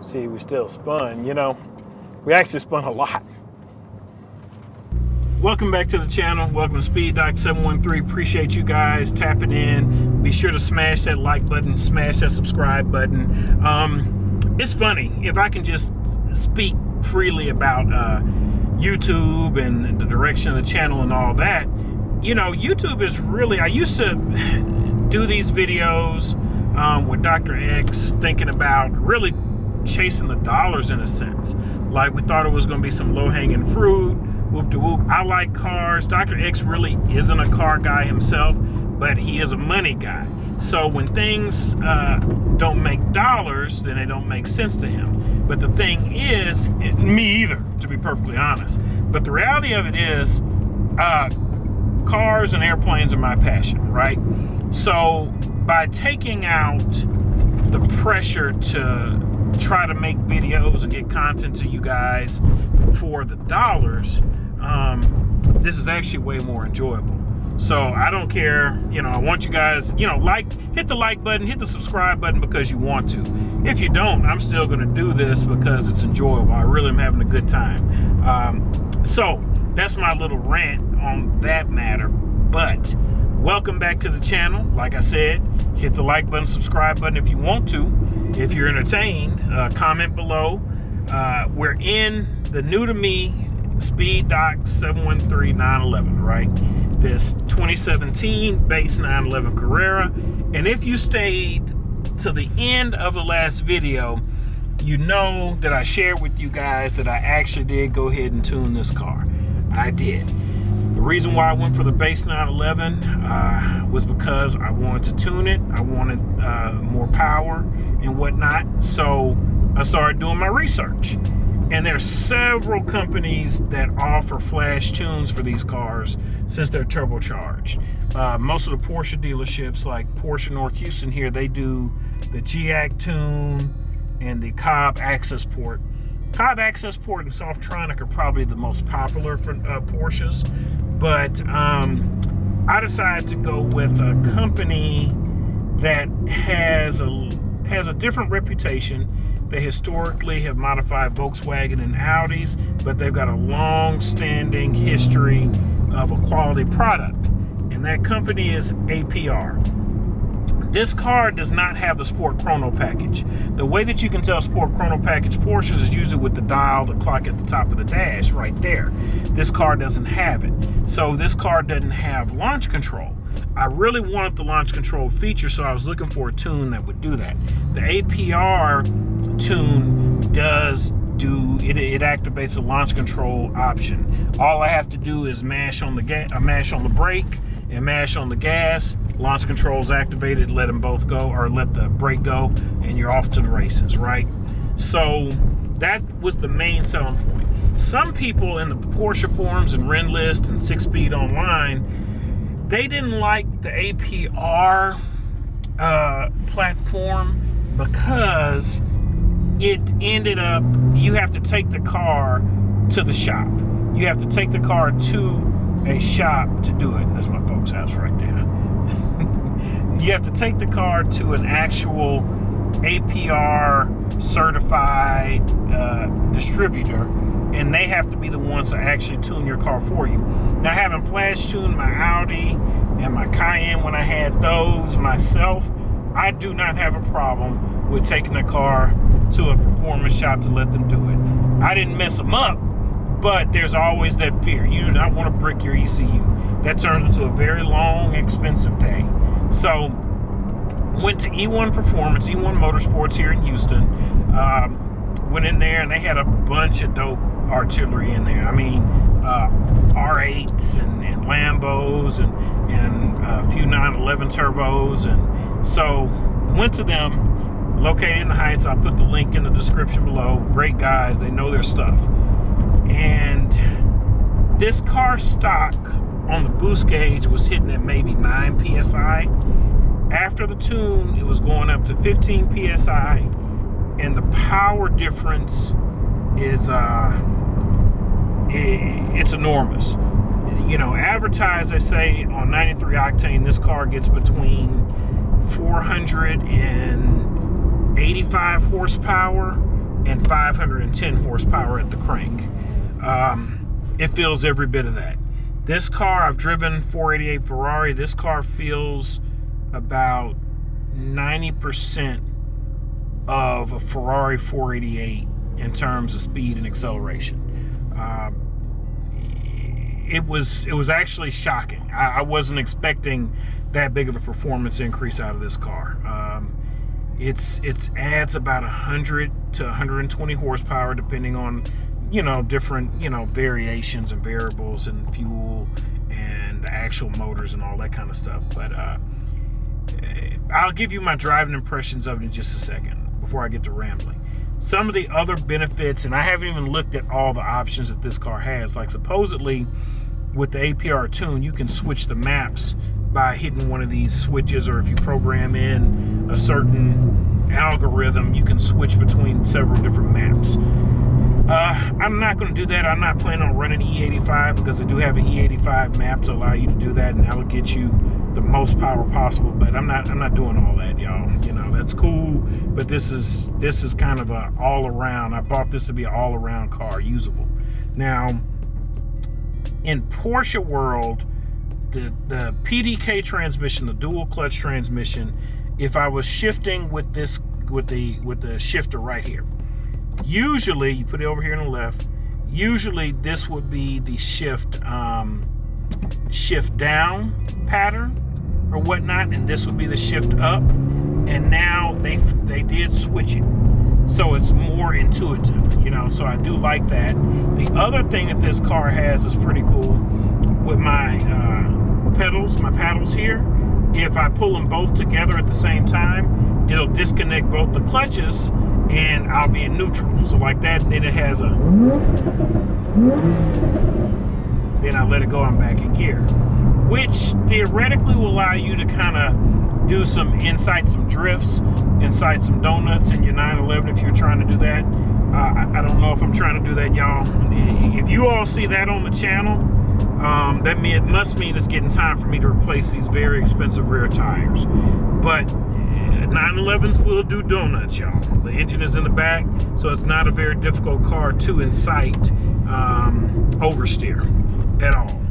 See, we still spun, you know. We actually spun a lot. Welcome back to the channel. Welcome to Speed Doc 713. Appreciate you guys tapping in. Be sure to smash that like button, smash that subscribe button. It's funny, if I can just speak freely about YouTube and the direction of the channel and all that. You know, YouTube is really, I used to do these videos with Dr. X, thinking about really chasing the dollars in a sense. Like, we thought it was going to be some low-hanging fruit, whoop-de-whoop. I like cars. Dr. X really isn't a car guy himself, but he is a money guy. So when things don't make dollars, then they don't make sense to him. But the thing is, me either, to be perfectly honest. But the reality of it is, cars and airplanes are my passion, right? So by taking out the pressure to try to make videos and get content to you guys for the dollars, this is actually way more enjoyable. So I don't care, you know, I want you guys, you know, hit the like button, hit the subscribe button because you want to. If you don't, I'm still going to do this because it's enjoyable. I really am having a good time. So that's my little rant on that matter. But welcome back to the channel. Like I said, hit the like button, subscribe button if you want to. If you're entertained, comment below. We're in the new to me Speed Doc 713 911, right? This 2017 base 911 Carrera. And if you stayed to the end of the last video, you know that I shared with you guys that I actually did go ahead and tune this car. I did. The reason why I went for the base 911 was because I wanted to tune it. I wanted more power and whatnot. So I started doing my research. And there's several companies that offer flash tunes for these cars since they're turbocharged. Most of the Porsche dealerships, like Porsche North Houston here, they do the GAC tune and the Cobb Access Port. Cobb Access Port and Softronic are probably the most popular for Porsches, but I decided to go with a company that has a different reputation. They historically have modified Volkswagen and Audis, but they've got a long-standing history of a quality product, and that company is APR. This car does not have the Sport Chrono package. The way that you can tell Sport Chrono package Porsches is usually with the dial, the clock at the top of the dash right there. This car doesn't have it. So this car doesn't have launch control. I really wanted the launch control feature, so I was looking for a tune that would do that. The APR tune does do it. It activates the launch control option. All I have to do is mash on the brake and mash on the gas. Launch control is activated. Let them both go, or let the brake go, and you're off to the races, right? So that was the main selling point. Some people in the Porsche forums and Renlist and 6Speed Online, they didn't like the APR platform because it ended up, you have to take the car to the shop. You have to take the car to a shop to do it. That's my folks' house right there. You have to take the car to an actual APR certified distributor, and they have to be the ones to actually tune your car for you. Now, having flash tuned my Audi and my Cayenne when I had those myself, I do not have a problem with taking the car to a performance shop to let them do it. I didn't mess them up, but there's always that fear. You do not want to brick your ECU. That turns into a very long, expensive day. So, went to E1 Performance, E1 Motorsports here in Houston. Went in there and they had a bunch of dope artillery in there. I mean, R8s and Lambos and a few 911 turbos. And so went to them, located in the Heights. I'll put the link in the description below. Great guys, they know their stuff. And this car stock on the boost gauge was hitting at maybe 9 PSI. After the tune, it was going up to 15 PSI. And the power difference is it's enormous. You know, advertised, they say on 93 octane, this car gets between 485 horsepower and 510 horsepower at the crank. It feels every bit of that. This car, I've driven 488 Ferrari. This car feels about 90% of a Ferrari 488 in terms of speed and acceleration. It was actually shocking. I wasn't expecting that big of a performance increase out of this car. It adds about 100 to 120 horsepower depending on different variations and variables and fuel and the actual motors and all that kind of stuff. But I'll give you my driving impressions of it in just a second before I get to rambling. Some of the other benefits, and I haven't even looked at all the options that this car has. Like supposedly with the APR tune, you can switch the maps by hitting one of these switches, or if you program in a certain algorithm, you can switch between several different maps. I'm not going to do that. I'm not planning on running E85 because I do have an E85 map to allow you to do that, and that will get you the most power possible. But I'm not doing all that, y'all. That's cool, but this is kind of a all around. I bought this to be an all around car, usable. Now, in Porsche world, the PDK transmission, the dual clutch transmission, if I was shifting with this with the shifter right here, usually you put it over here on the left, usually this would be the shift down pattern or whatnot, and this would be the shift up. And now they did switch it, so it's more intuitive, so I do like that. The other thing that this car has is pretty cool. With my paddles here, if I pull them both together at the same time, it'll disconnect both the clutches and I'll be in neutral. So like that, and then it has a, then I let it go, I'm back in gear, which theoretically will allow you to kind of do some drifts, inside some donuts in your 911 if you're trying to do that. I don't know if I'm trying to do that, y'all. If you all see that on the channel, it must mean it's getting time for me to replace these very expensive rear tires. But 911s will do donuts, y'all. The engine is in the back, so it's not a very difficult car to incite oversteer at all.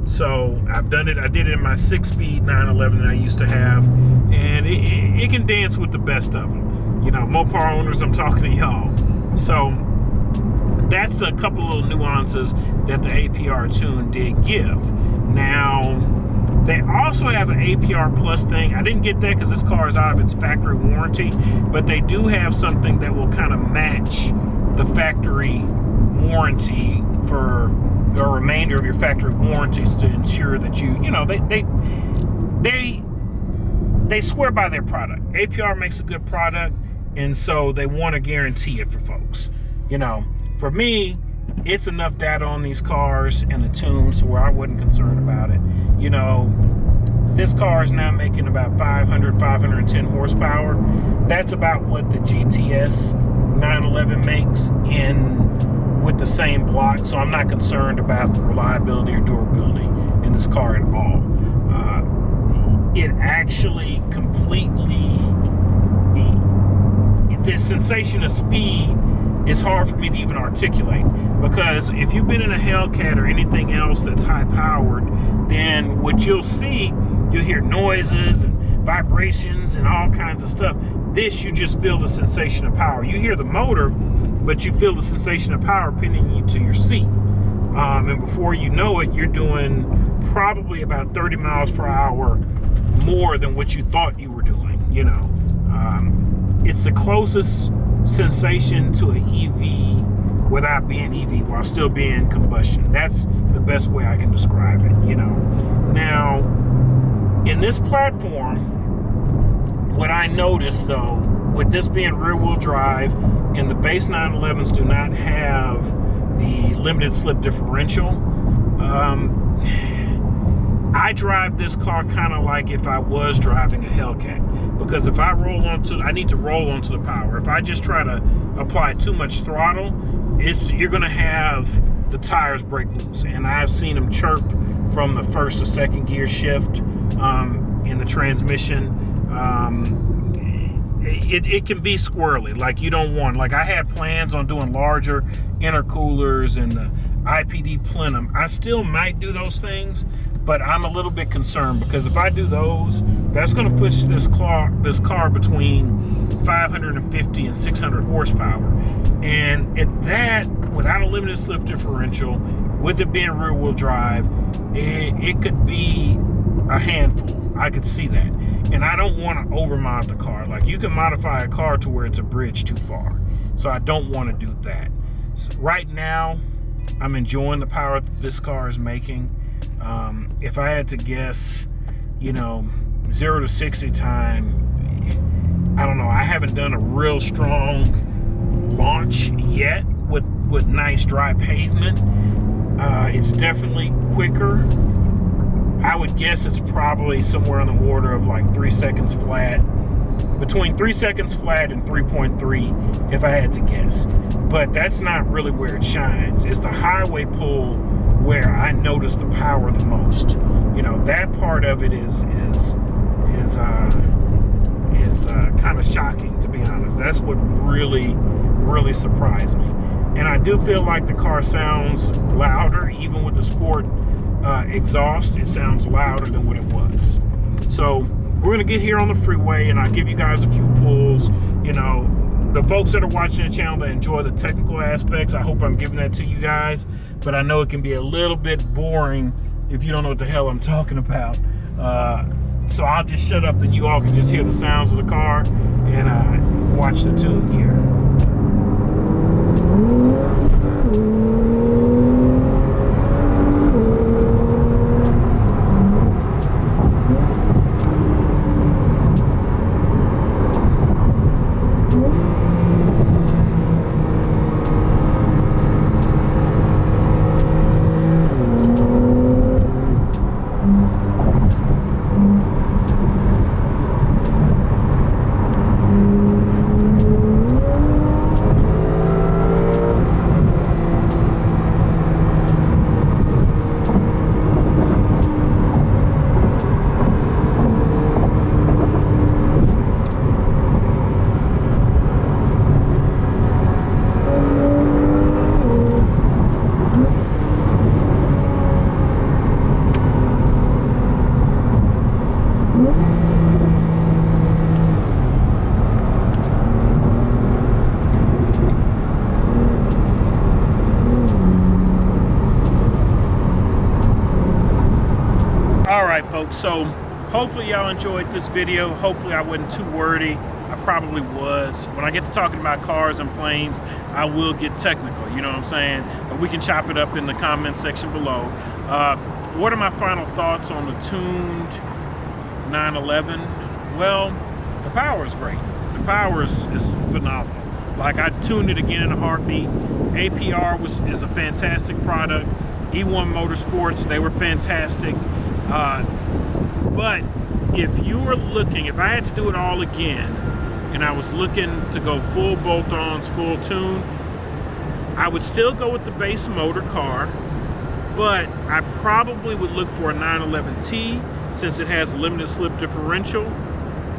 So I've done it. I did it in my 6-speed 911 that I used to have, and it can dance with the best of them. Mopar owners, I'm talking to y'all. So that's a couple of little nuances that the APR tune did give. Now, they also have an APR Plus thing. I didn't get that because this car is out of its factory warranty, but they do have something that will kind of match the factory warranty for the remainder of your factory warranties to ensure that they swear by their product. APR makes a good product, and so they want to guarantee it for folks. For me, it's enough data on these cars and the tunes where I wasn't concerned about it. This car is now making about 510 horsepower. That's about what the GTS 911 makes with the same block, so I'm not concerned about the reliability or durability in this car at all. It actually completely, the sensation of speed is hard for me to even articulate, because if you've been in a Hellcat or anything else that's high powered, then what you'll see, you'll hear noises and vibrations and all kinds of stuff. This, you just feel the sensation of power. You hear the motor, but you feel the sensation of power pinning you to your seat. And before you know it, you're doing probably about 30 miles per hour more than what you thought you were doing. It's the closest sensation to an EV without being EV while still being combustion. That's the best way I can describe it. Now, in this platform, what I noticed though, with this being rear wheel drive, and the base 911s do not have the limited slip differential, I drive this car kind of like if I was driving a Hellcat, because if I need to roll onto the power. If I just try to apply too much throttle, you're gonna have the tires break loose, and I've seen them chirp from the first to second gear shift in the transmission. it can be squirrely. Like, you don't want, like, I had plans on doing larger intercoolers and the IPD plenum. I still might do those things, but I'm a little bit concerned because if I do those, that's going to push this car between 550 and 600 horsepower. And at that, without a limited slip differential, with it being rear wheel drive, it could be a handful. I could see that. And I don't want to overmod the car. Like, you can modify a car to where it's a bridge too far. So I don't want to do that. So right now, I'm enjoying the power that this car is making. If I had to guess, 0 to 60 time, I don't know. I haven't done a real strong launch yet with nice dry pavement. It's definitely quicker. I would guess it's probably somewhere on the order of like 3 seconds flat, between 3 seconds flat and 3.3 if I had to guess. But that's not really where it shines. It's the highway pull where I notice the power the most. That part of it is kind of shocking, to be honest. That's what really surprised me. And I do feel like the car sounds louder, even with the sport exhaust. It sounds louder than what it was. So we're gonna get here on the freeway, and I'll give you guys a few pulls. The folks that are watching the channel that enjoy the technical aspects, I hope I'm giving that to you guys. But I know it can be a little bit boring if you don't know what the hell I'm talking about. So I'll just shut up and you all can just hear the sounds of the car and watch the tune here. Folks, so hopefully y'all enjoyed this video. Hopefully I wasn't too wordy. I probably was. When I get to talking about cars and planes, I will get technical, you know what I'm saying? But we can chop it up in the comment section below. What are my final thoughts on the tuned 911? Well, the power is great. The power is phenomenal. Like, I tuned it again in a heartbeat. APR is a fantastic product. E1 Motorsports, they were fantastic. But if you were looking, if I had to do it all again, and I was looking to go full bolt-ons, full tune, I would still go with the base motor car, but I probably would look for a 911T since it has limited slip differential,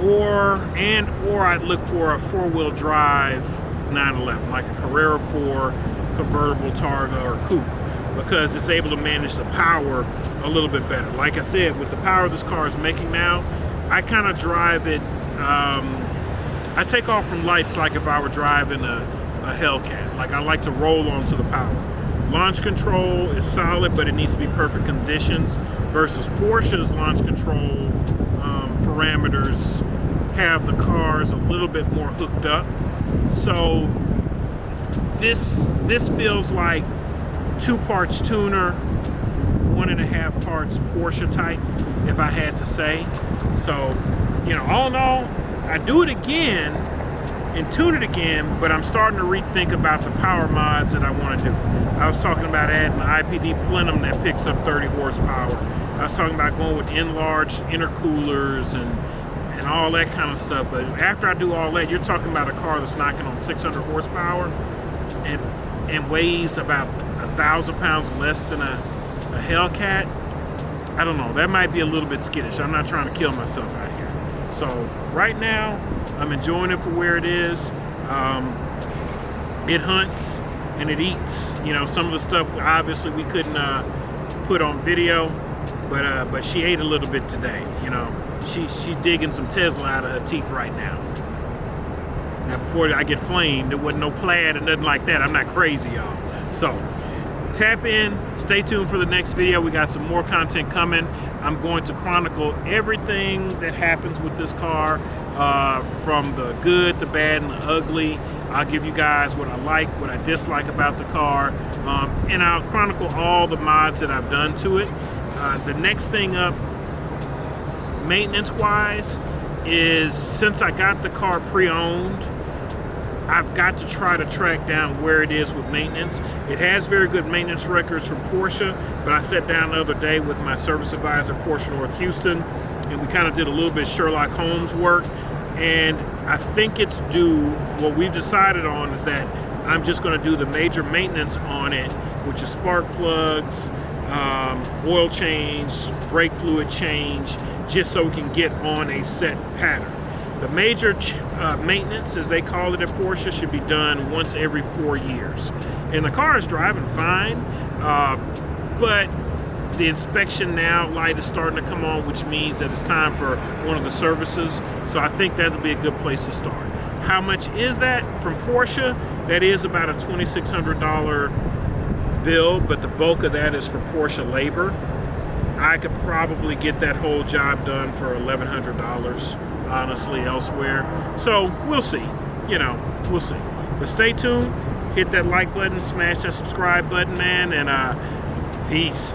or I'd look for a four-wheel drive 911, like a Carrera 4, convertible Targa, or coupe, because it's able to manage the power a little bit better. Like I said, with the power this car is making now, I kind of drive it, I take off from lights like if I were driving a Hellcat. Like, I like to roll onto the power. Launch control is solid, but it needs to be perfect conditions, versus Porsche's launch control parameters have the cars a little bit more hooked up. So this feels like 2 parts tuner, 1.5 parts Porsche type, if I had to say. So, all in all, I do it again and tune it again, but I'm starting to rethink about the power mods that I want to do. I was talking about adding an IPD plenum that picks up 30 horsepower. I was talking about going with enlarged intercoolers and all that kind of stuff. But after I do all that, you're talking about a car that's knocking on 600 horsepower and weighs about 1,000 pounds less than a Hellcat. I don't know. That might be a little bit skittish. I'm not trying to kill myself out here. So right now, I'm enjoying it for where it is. It hunts and it eats. You know, some of the stuff obviously we couldn't put on video, but she ate a little bit today. You know, she's digging some Tesla out of her teeth right now. Now, before I get flamed, there wasn't no plaid or nothing like that. I'm not crazy, y'all. So tap in, stay tuned for the next video. We got some more content coming. I'm going to chronicle everything that happens with this car, from the good, the bad, and the ugly. I'll give you guys what I like, what I dislike about the car, and I'll chronicle all the mods that I've done to it. The next thing up, maintenance-wise, is since I got the car pre-owned, I've got to try to track down where it is with maintenance. It has very good maintenance records from Porsche, but I sat down the other day with my service advisor, Porsche North Houston, and we kind of did a little bit Sherlock Holmes work, and I think it's due, what we've decided on is that I'm just going to do the major maintenance on it, which is spark plugs, oil change, brake fluid change, just so we can get on a set pattern. The major maintenance, as they call it at Porsche, should be done once every 4 years. And the car is driving fine, but the inspection now light is starting to come on, which means that it's time for one of the services. So I think that'll be a good place to start. How much is that from Porsche? That is about a $2,600 bill, but the bulk of that is for Porsche labor. I could probably get that whole job done for $1,100, honestly, elsewhere. So we'll see, you know, we'll see. But stay tuned, hit that like button, smash that subscribe button, man, and peace.